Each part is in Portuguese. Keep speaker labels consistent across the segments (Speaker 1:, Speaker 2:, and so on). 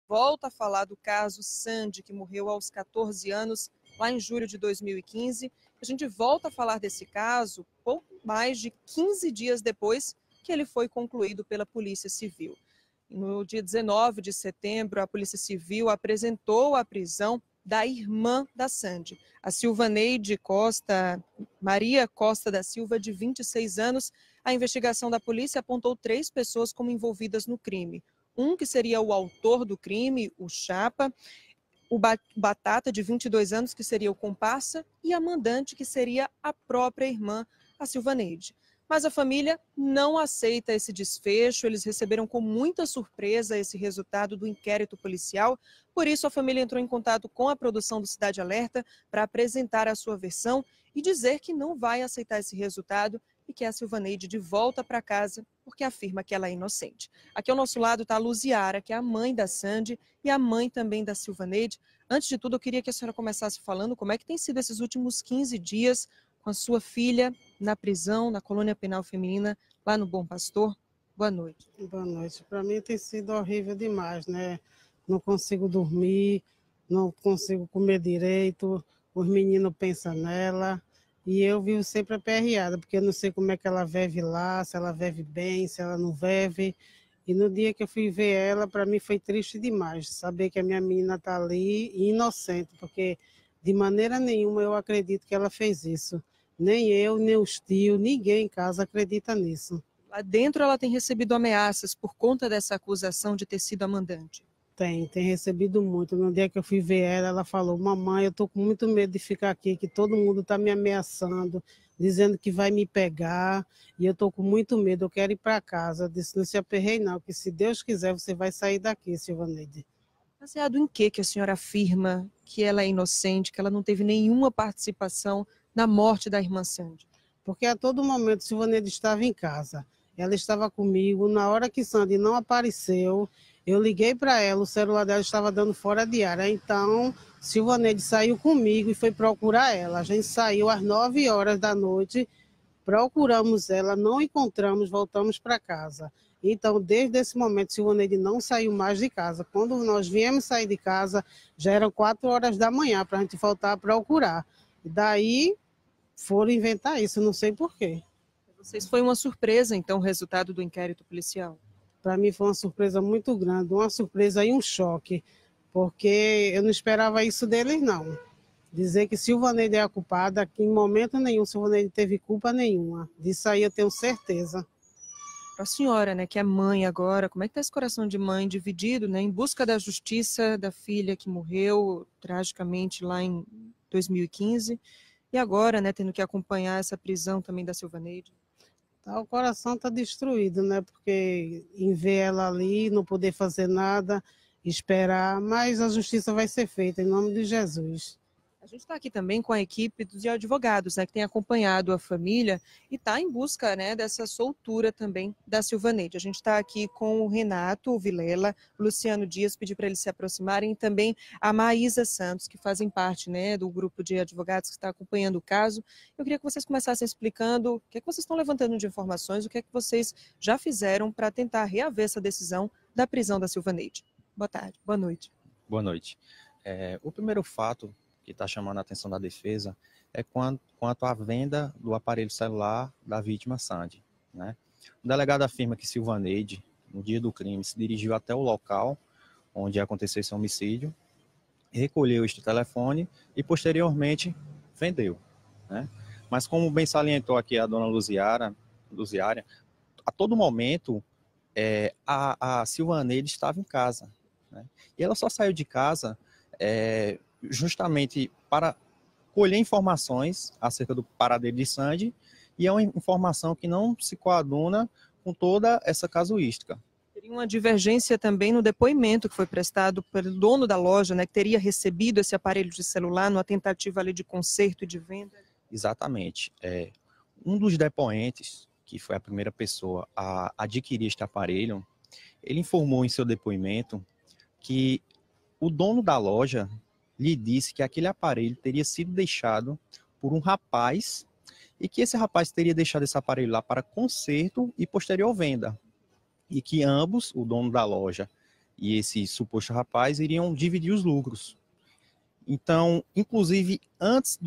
Speaker 1: volta a falar do caso Sandy, que morreu aos 14 anos, lá em julho de 2015. A gente volta a falar desse caso pouco mais de 15 dias depois que ele foi concluído pela Polícia Civil. No dia 19 de setembro, a Polícia Civil apresentou a prisão da irmã da Sandy, a Silvaneide Costa, Maria Costa da Silva, de 26 anos. A investigação da polícia apontou 3 pessoas como envolvidas no crime. Um que seria o autor do crime, o Chapa, o Batata, de 22 anos, que seria o comparsa, e a mandante, que seria a própria irmã, a Silvaneide. Mas a família não aceita esse desfecho, eles receberam com muita surpresa esse resultado do inquérito policial, por isso a família entrou em contato com a produção do Cidade Alerta para apresentar a sua versão e dizer que não vai aceitar esse resultado e quer a Silvaneide de volta para casa, porque afirma que ela é inocente. Aqui ao nosso lado está a Luziara, que é a mãe da Sandy e a mãe também da Silvaneide. Antes de tudo, eu queria que a senhora começasse falando como é que tem sido esses últimos 15 dias com a sua filha na prisão, na colônia penal feminina, lá no Bom Pastor. Boa noite.
Speaker 2: Boa noite. Para mim tem sido horrível demais, né? Não consigo dormir, não consigo comer direito, os meninos pensam nela. E eu vivo sempre aperreada, porque eu não sei como é que ela vive lá, se ela vive bem, se ela não vive. E no dia que eu fui ver ela, para mim foi triste demais, saber que a minha menina está ali inocente, porque de maneira nenhuma eu acredito que ela fez isso. Nem eu, nem os tios, ninguém em casa acredita nisso.
Speaker 1: Lá dentro ela tem recebido ameaças por conta dessa acusação de ter sido a mandante.
Speaker 2: Tem recebido muito. No dia que eu fui ver ela, ela falou: mamãe, eu estou com muito medo de ficar aqui, que todo mundo está me ameaçando, dizendo que vai me pegar, e eu estou com muito medo, eu quero ir para casa. Eu disse: não se aperrei não, que se Deus quiser você vai sair daqui, Silvaneide.
Speaker 1: Baseado em que a senhora afirma que ela é inocente, que ela não teve nenhuma participação na morte da irmã Sandy?
Speaker 2: Porque a todo momento Silvaneide estava em casa. Ela estava comigo. Na hora que Sandy não apareceu, eu liguei para ela, o celular dela estava dando fora de área. Então, Silvaneide saiu comigo e foi procurar ela. A gente saiu às 9 horas da noite, procuramos ela, não encontramos, voltamos para casa. Então, desde esse momento, Silvaneide não saiu mais de casa. Quando nós viemos sair de casa, já eram 4 horas da manhã para a gente voltar a procurar. E daí foram inventar isso, não sei porquê.
Speaker 1: Vocês foi uma surpresa, então, o resultado do inquérito policial?
Speaker 2: Para mim foi uma surpresa muito grande, uma surpresa e um choque, porque eu não esperava isso deles, não. Dizer que Silvaneide é a culpada, que em momento nenhum Silvaneide teve culpa nenhuma. Disso aí eu tenho certeza.
Speaker 1: Para a senhora, né, que é mãe agora, como é que está esse coração de mãe dividido, né, em busca da justiça da filha que morreu tragicamente lá em 2015 e agora, né, tendo que acompanhar essa prisão também da Silvaneide?
Speaker 2: Tá, o coração está destruído, né? Porque em ver ela ali, não poder fazer nada, esperar, mas a justiça vai ser feita, em nome de Jesus.
Speaker 1: A gente está aqui também com a equipe dos advogados, né, que tem acompanhado a família e está em busca, né, dessa soltura também da Silvaneide. A gente está aqui com o Renato Vilela, o Luciano Dias, pedir para eles se aproximarem, e também a Maísa Santos, que fazem parte, né, do grupo de advogados que está acompanhando o caso. Eu queria que vocês começassem explicando o que é que vocês estão levantando de informações, o que é que vocês já fizeram para tentar reaver essa decisão da prisão da Silvaneide. Boa tarde, boa noite.
Speaker 3: Boa noite. O primeiro fato que está chamando a atenção da defesa é quanto à venda do aparelho celular da vítima Sandy, né? O delegado afirma que Silvaneide, no dia do crime, se dirigiu até o local onde aconteceu esse homicídio, recolheu este telefone e posteriormente vendeu, né? Mas como bem salientou aqui a dona Luziara, a todo momento a Silvaneide estava em casa, né? E ela só saiu de casa justamente para colher informações acerca do paradeiro de Sandy, e é uma informação que não se coaduna com toda essa casuística.
Speaker 1: Teria uma divergência também no depoimento que foi prestado pelo dono da loja, né, que teria recebido esse aparelho de celular numa tentativa ali de conserto e de venda?
Speaker 3: Exatamente. Um dos depoentes, que foi a primeira pessoa a adquirir este aparelho, ele informou em seu depoimento que o dono da loja lhe disse que aquele aparelho teria sido deixado por um rapaz e que esse rapaz teria deixado esse aparelho lá para conserto e posterior venda. E que ambos, o dono da loja e esse suposto rapaz iriam dividir os lucros. Então, inclusive, antes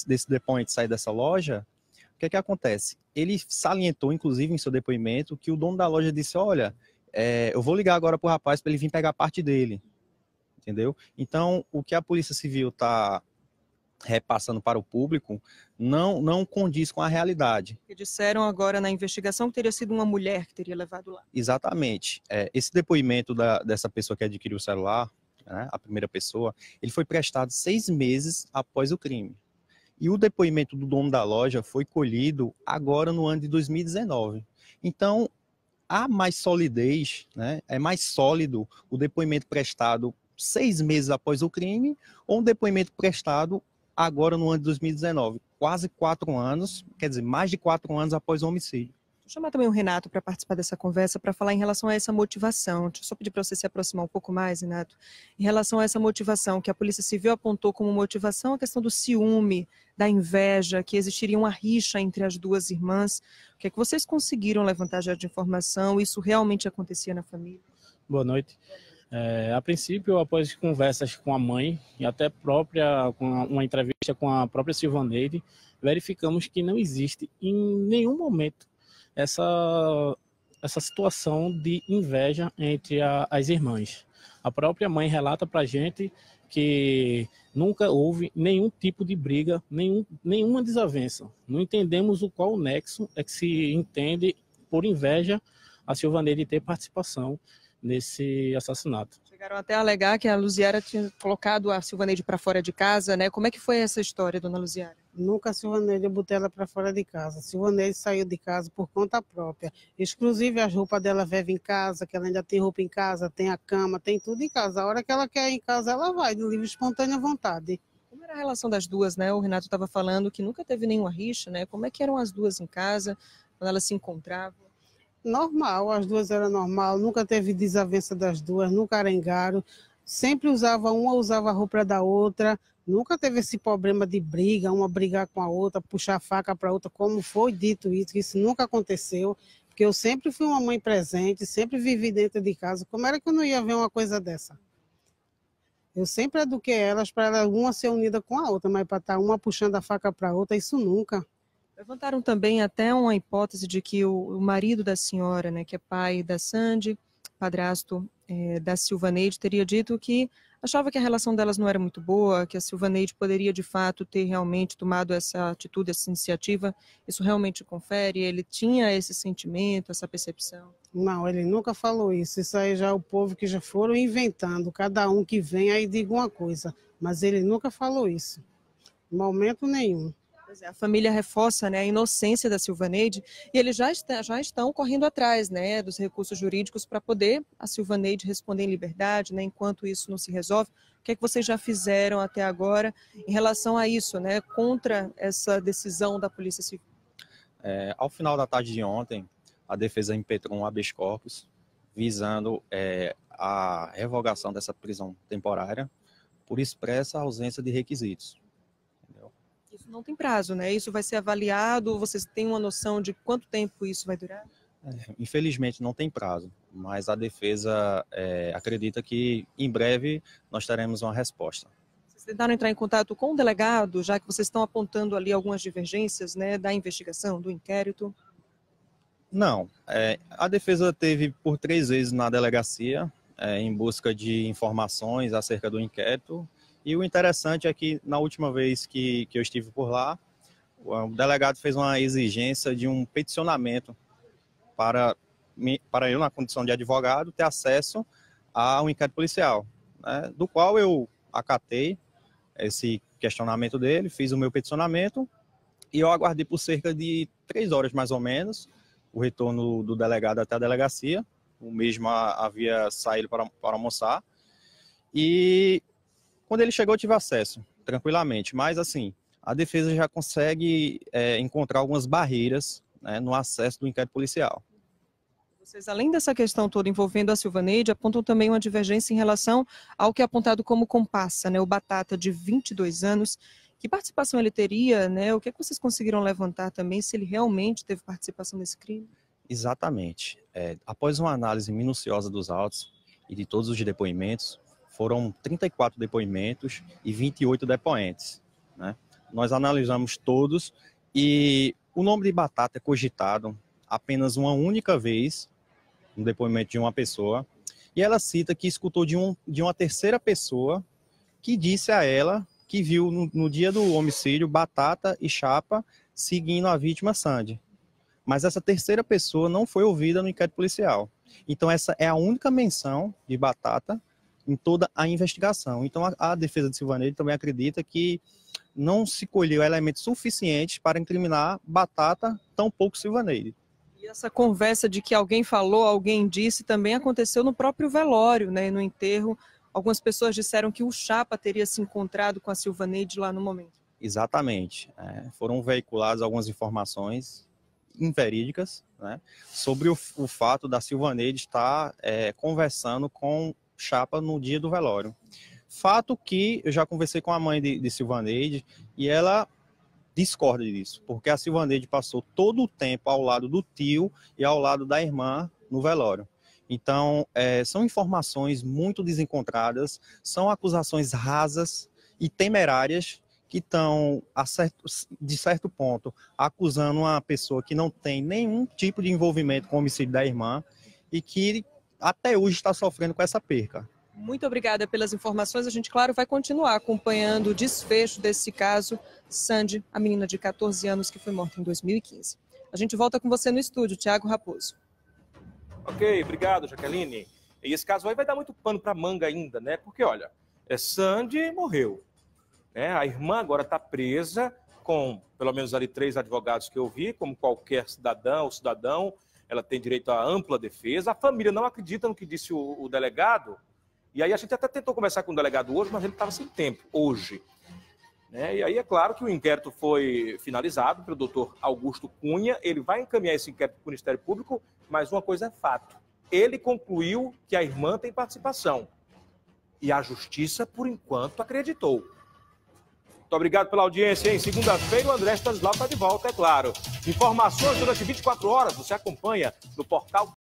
Speaker 3: desse depoente sair dessa loja, o que é que acontece? Ele salientou, inclusive, em seu depoimento, que o dono da loja disse, olha, eu vou ligar agora para o rapaz para ele vir pegar parte dele. Entendeu? Então, o que a Polícia Civil está repassando para o público não condiz com a realidade.
Speaker 1: Que disseram agora na investigação que teria sido uma mulher que teria levado lá.
Speaker 3: Exatamente. Esse depoimento dessa pessoa que adquiriu o celular, né, a primeira pessoa, ele foi prestado 6 meses após o crime. E o depoimento do dono da loja foi colhido agora no ano de 2019. Então, há mais solidez, né? É mais sólido o depoimento prestado 6 meses após o crime ou um depoimento prestado agora no ano de 2019. Quase 4 anos, quer dizer, mais de 4 anos após o homicídio.
Speaker 1: Vou chamar também o Renato para participar dessa conversa, para falar em relação a essa motivação. Deixa eu só pedir para você se aproximar um pouco mais, Renato. Em relação a essa motivação que a Polícia Civil apontou como motivação, a questão do ciúme, da inveja, que existiria uma rixa entre as duas irmãs. O que é que vocês conseguiram levantar já de informação? Isso realmente acontecia na família?
Speaker 4: Boa noite. A princípio, após conversas com a mãe e até com uma entrevista com a própria Silvaneide, verificamos que não existe em nenhum momento essa situação de inveja entre as irmãs. A própria mãe relata para a gente que nunca houve nenhum tipo de briga, nenhuma desavença. Não entendemos qual nexo é que se entende por inveja a Silvaneide ter participação nesse assassinato.
Speaker 1: Chegaram até a alegar que a Luziara tinha colocado a Silvaneide para fora de casa, né? Como é que foi essa história, dona Luziara?
Speaker 2: Nunca a Silvaneide botou ela para fora de casa. A Silvaneide saiu de casa por conta própria. Exclusive as roupas dela vive em casa, que ela ainda tem roupa em casa, tem a cama, tem tudo em casa. A hora que ela quer ir em casa, ela vai, de livre e espontânea vontade.
Speaker 1: Como era a relação das duas, né? O Renato estava falando que nunca teve nenhuma rixa, né? Como é que eram as duas em casa, quando elas se encontravam?
Speaker 2: Normal, as duas eram normal, nunca teve desavença das duas, nunca arengaram, sempre uma usava a roupa da outra, nunca teve esse problema de briga, uma brigar com a outra, puxar a faca para a outra, como foi dito isso nunca aconteceu, porque eu sempre fui uma mãe presente, sempre vivi dentro de casa, como era que eu não ia ver uma coisa dessa? Eu sempre eduquei elas para elas uma ser unida com a outra, mas para estar uma puxando a faca para a outra, isso nunca.
Speaker 1: Levantaram também até uma hipótese de que o marido da senhora, né, que é pai da Sandy, padrasto da Silvaneide, teria dito que achava que a relação delas não era muito boa, que a Silvaneide poderia de fato ter realmente tomado essa atitude, essa iniciativa. Isso realmente confere? Ele tinha esse sentimento, essa percepção?
Speaker 2: Não, ele nunca falou isso. Isso aí já é o povo que já foram inventando. Cada um que vem aí diga uma coisa. Mas ele nunca falou isso. Em momento nenhum.
Speaker 1: A família reforça, né, a inocência da Silvaneide e eles já estão correndo atrás, né, dos recursos jurídicos para poder a Silvaneide responder em liberdade, né, enquanto isso não se resolve. O que é que vocês já fizeram até agora em relação a isso, né, contra essa decisão da Polícia Civil?
Speaker 3: Ao final da tarde de ontem, a defesa impetrou um habeas corpus visando a revogação dessa prisão temporária por expressa ausência de requisitos.
Speaker 1: Isso não tem prazo, né? Isso vai ser avaliado, vocês têm uma noção de quanto tempo isso vai durar?
Speaker 3: Infelizmente não tem prazo, mas a defesa acredita que em breve nós teremos uma resposta.
Speaker 1: Vocês tentaram entrar em contato com o delegado, já que vocês estão apontando ali algumas divergências, né, da investigação, do inquérito?
Speaker 3: Não, a defesa teve por 3 vezes na delegacia em busca de informações acerca do inquérito. E o interessante é que, na última vez que eu estive por lá, o delegado fez uma exigência de um peticionamento para eu, na condição de advogado, ter acesso a um inquérito policial, né, do qual eu acatei esse questionamento dele, fiz o meu peticionamento e eu aguardei por cerca de 3 horas, mais ou menos, o retorno do delegado até a delegacia. O mesmo havia saído para almoçar e quando ele chegou, eu tive acesso, tranquilamente. Mas, assim, a defesa já consegue encontrar algumas barreiras, né, no acesso do inquérito policial.
Speaker 1: Vocês, além dessa questão toda envolvendo a Silvaneide, apontam também uma divergência em relação ao que é apontado como comparsa, né, o Batata, de 22 anos. Que participação ele teria, né? O que é que vocês conseguiram levantar também, se ele realmente teve participação nesse crime?
Speaker 3: Exatamente. Após uma análise minuciosa dos autos, e de todos os depoimentos, foram 34 depoimentos e 28 depoentes, né? Nós analisamos todos e o nome de Batata é cogitado apenas uma única vez no depoimento de uma pessoa, e ela cita que escutou de uma terceira pessoa que disse a ela que viu no dia do homicídio Batata e Chapa seguindo a vítima Sandy. Mas essa terceira pessoa não foi ouvida no inquérito policial. Então essa é a única menção de Batata em toda a investigação. Então a defesa de Silvaneide também acredita que não se colheu elementos suficientes para incriminar Batata, tampouco Silvaneide.
Speaker 1: E essa conversa de que alguém falou, alguém disse, também aconteceu no próprio velório, né? No enterro, algumas pessoas disseram que o Chapa teria se encontrado com a Silvaneide lá no momento.
Speaker 3: Exatamente. Foram veiculadas algumas informações inverídicas, né, sobre o fato da Silvaneide estar conversando com Chapa no dia do velório. Fato que eu já conversei com a mãe de Silvaneide e ela discorda disso, porque a Silvaneide passou todo o tempo ao lado do tio e ao lado da irmã no velório. Então, são informações muito desencontradas, são acusações rasas e temerárias que estão, de certo ponto, acusando uma pessoa que não tem nenhum tipo de envolvimento com o homicídio da irmã e que até hoje está sofrendo com essa perca.
Speaker 1: Muito obrigada pelas informações. A gente, claro, vai continuar acompanhando o desfecho desse caso. Sandy, a menina de 14 anos que foi morta em 2015. A gente volta com você no estúdio, Thiago Raposo.
Speaker 5: Ok, obrigado, Jaqueline. E esse caso aí vai dar muito pano para manga ainda, né? Porque, olha, Sandy morreu, né? A irmã agora está presa com, pelo menos ali, 3 advogados que eu vi, como qualquer cidadão ou cidadão, ela tem direito à ampla defesa. A família não acredita no que disse o delegado. E aí a gente até tentou conversar com o delegado hoje, mas ele estava sem tempo, hoje. Né? E aí é claro que o inquérito foi finalizado pelo doutor Augusto Cunha, ele vai encaminhar esse inquérito para o Ministério Público, mas uma coisa é fato, ele concluiu que a irmã tem participação. E a Justiça, por enquanto, acreditou. Muito obrigado pela audiência, hein? Segunda-feira o André Stanislau está de volta, é claro. Informações durante 24 horas, você acompanha no portal